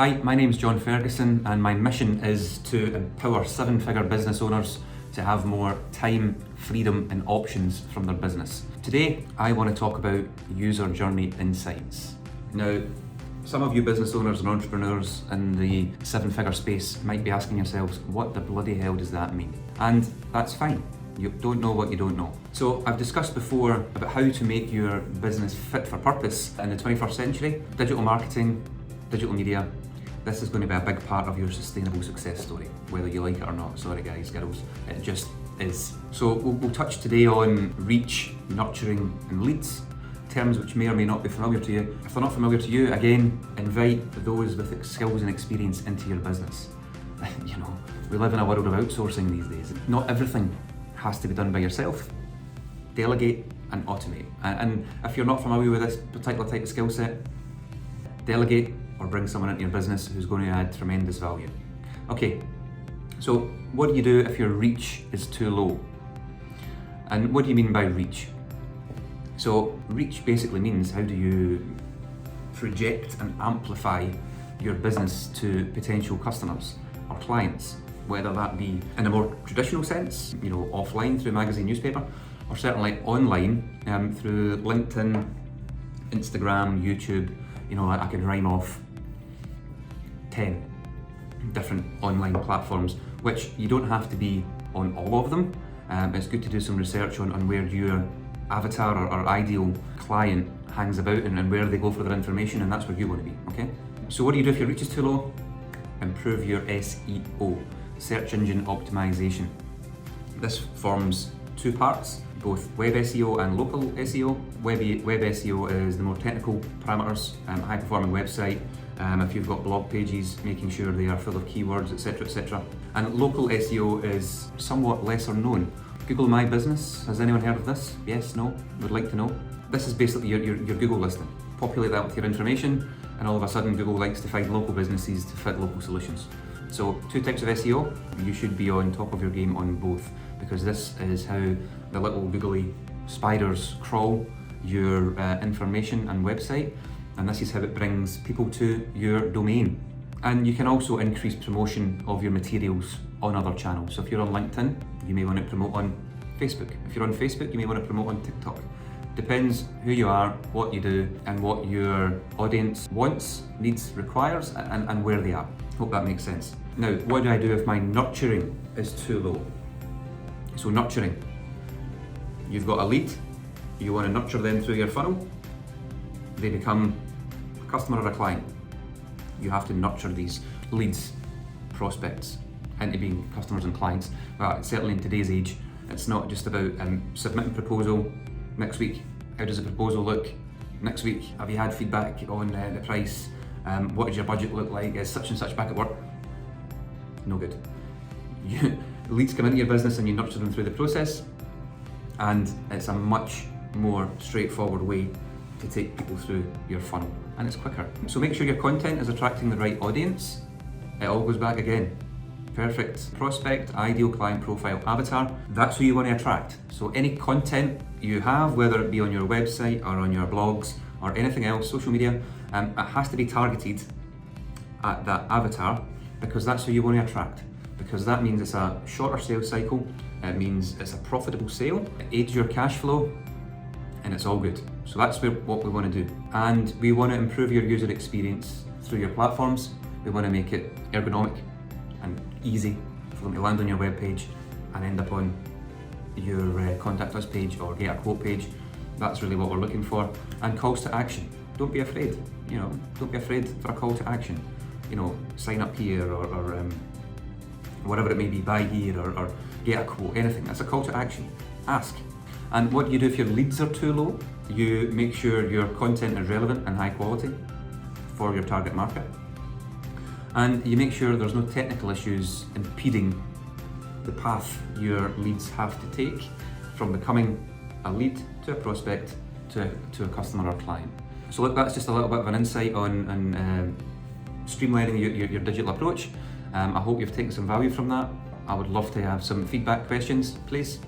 Hi, my name's John Ferguson and my mission is to empower seven-figure business owners to have more time, freedom and options from their business. Today, I want to talk about user journey insights. Now, some of you business owners and entrepreneurs in the seven-figure space might be asking yourselves, what the bloody hell does that mean? And that's fine. You don't know what you don't know. So I've discussed before about how to make your business fit for purpose in the 21st century. Digital marketing, digital media, this is going to be a big part of your sustainable success story, whether you like it or not. Sorry guys, girls, it just is. So we'll touch today on reach, nurturing and leads, terms which may or may not be familiar to you. If they're not familiar to you, again, invite those with skills and experience into your business. You know, we live in a world of outsourcing these days. Not everything has to be done by yourself. Delegate and automate. And if you're not familiar with this particular type of skill set, delegate or bring someone into your business who's going to add tremendous value. Okay, so what do you do if your reach is too low? And what do you mean by reach? So reach basically means how do you project and amplify your business to potential customers or clients, whether that be in a more traditional sense, you know, offline through magazine, newspaper, or certainly online through LinkedIn, Instagram, YouTube. You know, I could rhyme off 10 different online platforms, which you don't have to be on all of them. It's good to do some research on where your avatar or ideal client hangs about and where they go for their information, and that's where you want to be, okay? So what do you do if your reach is too low? Improve your SEO, search engine optimization. This forms two parts, both web SEO and local SEO. Web SEO is the more technical parameters, high performing website, if you've got blog pages, making sure they are full of keywords, etc, etc. And local SEO is somewhat lesser known. Google My Business, has anyone heard of this? Yes, no, would like to know. This is basically your Google listing. Populate that with your information and all of a sudden Google likes to find local businesses to fit local solutions. So two types of SEO, you should be on top of your game on both, because this is how the little googly spiders crawl your information and website, and this is how it brings people to your domain. And you can also increase promotion of your materials on other channels. So if you're on LinkedIn, you may want to promote on Facebook. If you're on Facebook, you may want to promote on TikTok. Depends who you are, what you do, and what your audience wants, needs, requires, and where they are. Hope that makes sense. Now, what do I do if my nurturing is too low? So nurturing, you've got a lead, you want to nurture them through your funnel, they become a customer or a client. You have to nurture these leads, prospects, into being customers and clients. Certainly in today's age, it's not just about submitting proposal next week. How does the proposal look? Next week, have you had feedback on the price? What does your budget look like? Is such and such back at work? No good. Leads come into your business and you nurture them through the process, and it's a much more straightforward way to take people through your funnel, and it's quicker. So make sure your content is attracting the right audience. It all goes back again. Perfect prospect, ideal client profile, avatar, that's who you want to attract. So any content you have, whether it be on your website or on your blogs or anything else, social media, it has to be targeted at that avatar, because that's who you want to attract. Because that means it's a shorter sales cycle, it means it's a profitable sale, it aids your cash flow, and it's all good. So that's what we want to do. And we want to improve your user experience through your platforms. We want to make it ergonomic and easy for them to land on your webpage and end up on your contact us page or get a quote page. That's really what we're looking for. And calls to action. Don't be afraid, you know, don't be afraid for a call to action. You know, sign up here or whatever it may be, buy here or get a quote, anything. That's a call to action. Ask. And what do you do if your leads are too low? You make sure your content is relevant and high quality for your target market. And you make sure there's no technical issues impeding the path your leads have to take from becoming a lead to a prospect to a customer or client. So look, that's just a little bit of an insight on streamlining your digital approach. I hope you've taken some value from that. I would love to have some feedback, questions, please.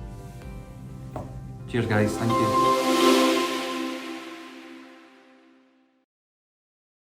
Cheers guys, thank you.